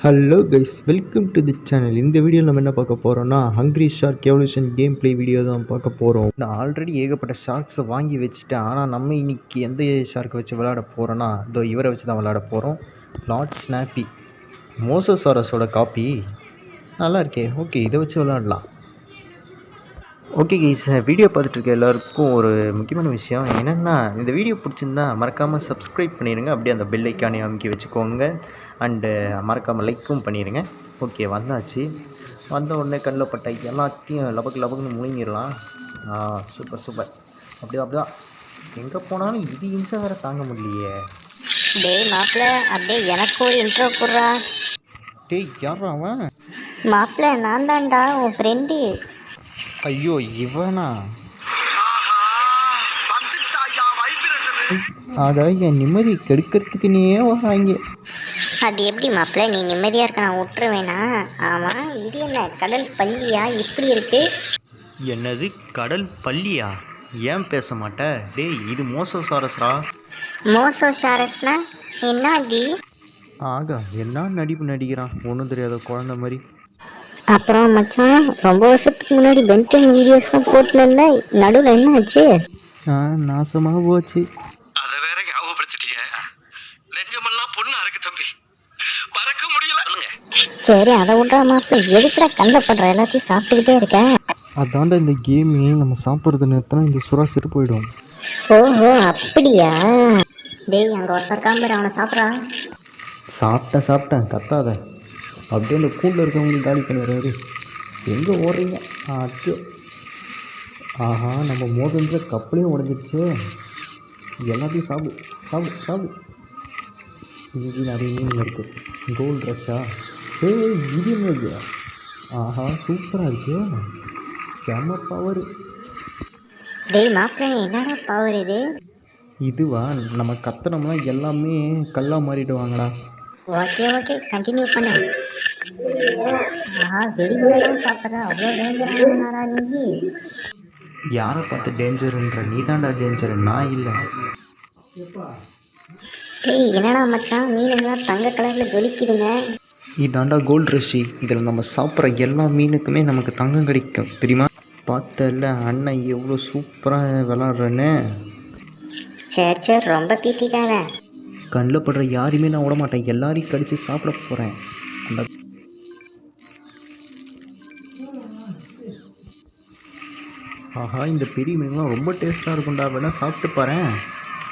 Hello guys, welcome to the channel. இந்த வீடியோவில் நம்ம என்ன பார்க்க போகிறோம்னா hungry shark evolution game play video தான் பார்க்க போகிறோம். நான் ஆல்ரெடி ஏகப்பட்ட ஷார்க்ஸை வாங்கி வச்சுட்டேன். ஆனால் நம்ம இன்னைக்கு எந்த ஷார்க்கை வச்சு விளையாட போகிறோன்னா இதோ இவரை வச்சு தான் விளையாட போகிறோம். லார்ட் ஸ்னாப்பி, மோசோசாரஸோட காப்பி. நல்லா இருக்கே. ஓகே, இதை வச்சு விளையாடலாம். ஓகே கைஸ், வீடியோ பார்த்துட்டு இருக்க எல்லாருக்கும் ஒரு முக்கியமான விஷயம் என்னென்னா, இந்த வீடியோ பிடிச்சிருந்தா மறக்காமல் சப்ஸ்கிரைப் பண்ணிடுங்க. அப்படியே அந்த பெல் ஐக்கானே அமைக்கி வச்சுக்கோங்க. அண்டு மறக்காமல் லைக்கும் பண்ணிடுங்க. ஓகே, வந்தாச்சு. வந்த உடனே கண்ணில் பட்ட எல்லாத்தையும் லபக்குன்னு முழுங்கிடலாம். Super super. அப்படிதான் எங்கே போனாலும் இது இன்சம் வேறு தாங்க முடியலையே. டேய் மாப்பிள்ள, அப்படியே எனக்கு ஒரு இன்ட்ரோ கொடுறா. டேய், யாரா அவன்? மாப்பிள்ள, நான் தான்டா உன் ஃப்ரெண்டு. ஐயோ, இவனா? ஆக என் நிம்மதி கெடுக்கிறதுக்குன்னே வராங்க. அது எப்படி மாப்பிள்ள, நீ நிம்மதியாக இருக்க நான் விட்டுருவேனா? ஆமாம், இது என்ன கடல் பள்ளியா இப்படி இருக்கு? என்னது கடல் பள்ளியா? ஏன் பேச மாட்ட? டேய், இது மோசோசாரஸ்ரா. மோசோசாரஸ்னா என்ன அது? ஆகா, என்ன நடிப்பு நடிக்கிறான், ஒன்றும் தெரியாத குழந்தை மாதிரி. அப்புறம் மச்சான், ரொம்ப வருஷத்துக்கு முன்னாடி பென்டன் வீடியோஸ்லாம் போட்டுருந்தா நடுவில் என்ன ஆச்சு? நாசமாக போச்சு. அதை வேற ஞாபகப்படுத்திட்டீங்க. நெஞ்சமெல்லாம் பொண்ணா இருக்கு தம்பி, மறக்க முடியல. சரி, அதை விட்றா மாப்பிள்ள, எதுக்குடா கண்ணில் படுற எல்லாத்தையும் சாப்பிட்டுக்கிட்டே இருக்கேன். அதாண்டா இந்த கேமு, நம்ம சாப்பிட்றது நிறுத்தினா இந்த சுறா செத்து போயிடும். ஓஹோ, அப்படியா? டேய், அங்கே ஒருத்தர் காம்பர், அவனை சாப்பிட்றா. சாப்பிட்டேன் கத்தாத. அப்படியே அந்த கூண்டில் இருக்கவங்களுக்கு காலி பண்ணிடுறாரு. எங்கே ஓடுறீங்க? அது ஆஹா, நம்ம மோதிர கப்பலையும் உடஞ்சிடுச்சு. எல்லாத்தையும் சாப்பிடு. இது நிறைய மீன் இருக்குது. கோல்ட் ட்ரெஸ்ஸா? இது என்னது? ஆஹா, சூப்பராக இருக்கு. செம பவர். டேய் மாப்பிள்ள, என்னடா பவர் இது? இதுவா? நம்ம கத்துனோம்னா எல்லாமே கல்லாக மாறிடுவாங்கடா. ஓகே, கண்டினியூ பண்ணு. வெளியிலாம் சாப்பிட்ற அவ்வளோ டேஞ்சரானா நீ? யாரை பார்த்து டேஞ்சருன்ற? நீ தான்டா டேஞ்சரு, நான் இல்லை. டேய், என்னடா மச்சான், மீனுங்களாம் தங்க கலரில் ஜொலிக்குதுங்க. இதாண்டா கோல்ட் ரஷி. இதில் நம்ம சாப்பிட்ற எல்லா மீனுக்குமே நமக்கு தங்கம் கிடைக்கும், தெரியுமா? பார்த்தல அண்ணன் எவ்வளோ சூப்பராக விளாட்றேன்னு. சரி, ரொம்ப பீத்திக்காத. கண்ணில் படுற யாரையுமே நான் விட மாட்டேன். எல்லாரையும் கடித்து சாப்பிட போகிறேன். அந்த ஆஹா, இந்த பெரிய மீன்லாம் ரொம்ப டேஸ்ட்டாக இருக்கும்டா. வேணால் சாப்பிட்டு பாறேன்.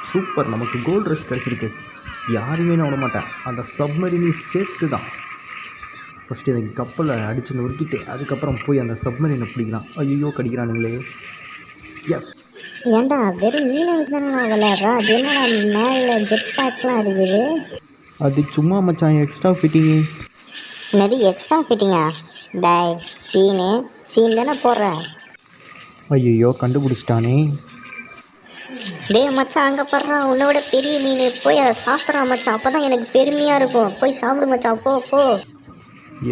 சூப்பர், நமக்கு கோல்ட் ரஷ் கிடச்சிருக்கு. யாரையுமே நான் விட மாட்டேன். அந்த சப்மரீனையும் சேர்த்து தான். ஃபஸ்ட்டு எனக்கு கப்பலை அடித்து நொறுக்கிட்டு அதுக்கப்புறம் போய் அந்த சப்மரீனை பிடிக்கலாம். ஐயோ, கடிக்கிறானுங்களே. எஸ். ஏன்டா வெறும் மீனை தானே விளையாடுறா? அது என்னடா மேலே ஜெட் பேக்லாம் இருக்குது? அது சும்மா மச்சான், எக்ஸ்ட்ரா ஃபிட்டிங்கு. என்னது எக்ஸ்ட்ரா ஃபிட்டிங்கா? டாய், சீன் தானே போடுற? ஐயோ, கண்டுபிடிச்சிட்டானே. டேய் மச்சான், அங்கே படுறா உன்னை விட பெரிய மீன். போய் அதை சாப்பிட்றா மச்சான், அப்போ தான் எனக்கு பெருமையாக இருக்கும். போய் சாப்பிடு மச்சான், போ.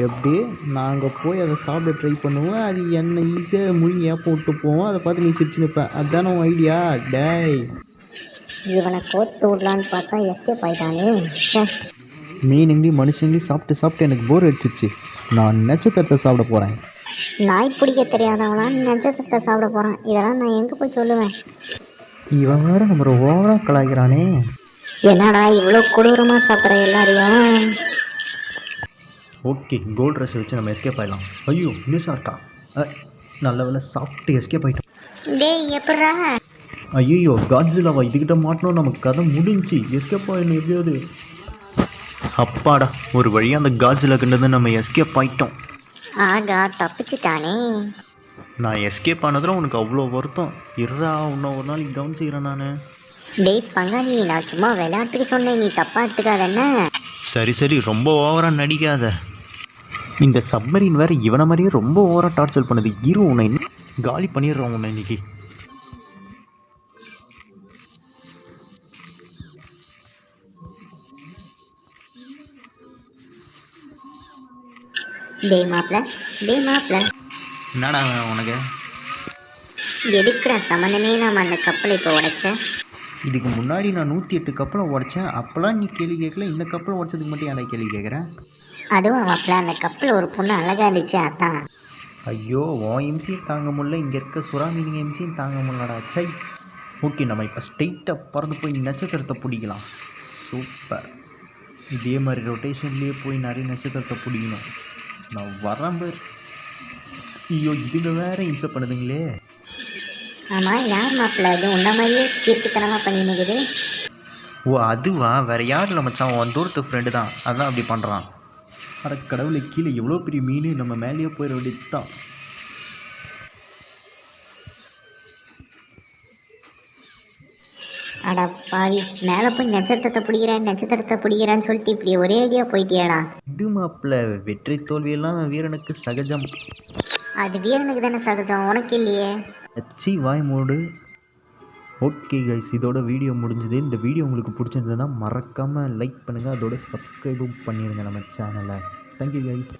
எப்படி? நாங்கள் போய் அதை சாப்பிட ட்ரை பண்ணுவோம். அது என்ன ஈஸியாக முழுங்கி ஏப்ப விட்டு போவோம். அதை பார்த்து நீ சிரிச்சு நிற்பேன். அதுதானே உன் ஐடியா? டேய், இவனை கோத்து விடலான்னு பார்த்தா எஸ்கேப் ஆயிட்டானே. மீனுங்களையும் மனுஷங்களையும் சாப்பிட்டு எனக்கு போர் அடிச்சிருச்சு. நான் நட்சத்திரத்தை சாப்பிட போகிறேன். நாய் பிடிக்க தெரியாதவனா நட்சத்திரத்தை சாப்பிட போகிறான்? இதெல்லாம் நான் எங்கே போய் சொல்லுவேன்? இவன் வேறு நம்ம ஓவராக கலாய்க்கிறானே. என்னடா இவ்வளோ கொடூரமாக சாப்பிட்ற எல்லாரையும்? ஓகே, கோல்ட் ரஷ் வச்சு நம்ம எஸ்கேப் ஆகிடலாம். ஐயோ, மிஸ்ஸாக இருக்கா? நல்ல வேலை சாப்பிட்டு எஸ்கேப் ஆகிட்டோம். டேய், எப்படா? ஐயோ, காட்ஸில்லாவா? இதுக்கிட்ட மாட்டணும், நமக்கு கதை முடிஞ்சு. எஸ்கேப் ஆகிடணும் எப்படியாவது. அப்பாடா, ஒரு வழியாக அந்த காட்ஸில்லா கிட்ட நம்ம எஸ்கேப் ஆகிட்டோம். ஆகா, தப்பிச்சிட்டானே. நான் எஸ்கேப் ஆனதில் உனக்கு அவ்வளோ வருத்தம். இருறா, இன்னும் ஒரு நாளைக்கு கவனிச்சிக்கிறேன் நான். டேய் பங்காளி, நான் சும்மா விளையாட்டுக்கு சொன்னேன், நீ தப்பாக எடுத்துக்காத என்ன? சரி, ரொம்ப ஓவராக நடிக்காத. இந்த சப்மரீன் வேறு இவனை மாதிரியே ரொம்ப ஓவராக டார்ச்சர் பண்ணுது. இரு, உன்னை காலி பண்ணிடுறோம் உன்னை இன்னைக்கு. டேய் மாப்பிள்ள, என்னடா உனக்கு? எதுக்குடா சம்மந்தமே நாம் அந்த கப்பலை இப்போ உடைச்ச? இதுக்கு முன்னாடி நான் 108 கப்பலை உடைச்சேன். அப்போலாம் நீ கேள்வி கேட்கல. இந்த கப்பலை உடைச்சதுக்கு மட்டும் ஏன்டா கேள்வி கேட்குறேன்? அதுவும் மாப்பிள்ள அந்த கப்பில் ஒரு பொண்ணு அழகாக இருந்துச்சு அதான். ஐயோ உன் எம்சியும் தாங்க முடியல, இங்கே இருக்க சுறா மீனிங் எம்சியும் தாங்க முடியலடா. சை. ஓகே, நம்ம இப்போ ஸ்ட்ரெயிட்டாக பறந்து போய் நட்சத்திரத்தை பிடிக்கலாம். சூப்பர். இதே மாதிரி ரொட்டேஷன்லேயே போய் நிறைய நட்சத்திரத்தை பிடிக்கணும். நான் வரேன் பேர். ஐயோ இதுங்க வேற இம்சை பண்ணுதுங்களே. ஆமாம், யார் மாப்பிள்ள அது உன்ன மாதிரியே கீர்த்தித்தனமாக பண்ணினுக்குது? ஓ அதுவா, வேறு யாரும் இல்லை மச்சான், உன் தூரத்து ஃப்ரெண்டு தான், அதான் அப்படி பண்ணுறான். அட கடவுளை, கீழே எவ்வளோ பெரிய மீன், நம்ம மேலேயே போயிட வேண்டியது தான். அடா பாவி, மேலே போய் நட்சத்திரத்தை பிடிக்கிறேன்னு சொல்லிட்டு இப்படி ஒரே ஐடியா போயிட்டியாடா. இது மாப்பிள்ள, வெற்றி தோல்வியெல்லாம் வீரனுக்கு சகஜம். அது வீரனுக்கு தானே சகஜம், உனக்கு இல்லையே. அச்சி வாய் மூடு. ஓகே கைஸ், இதோட வீடியோ முடிஞ்சது. இந்த வீடியோ உங்களுக்கு பிடிச்சிருந்ததுன்னா மறக்காமல் லைக் பண்ணுங்கள், அதோட சப்ஸ்கிரைபும் பண்ணிடுங்க நம்ம சேனலை. Thank you guys.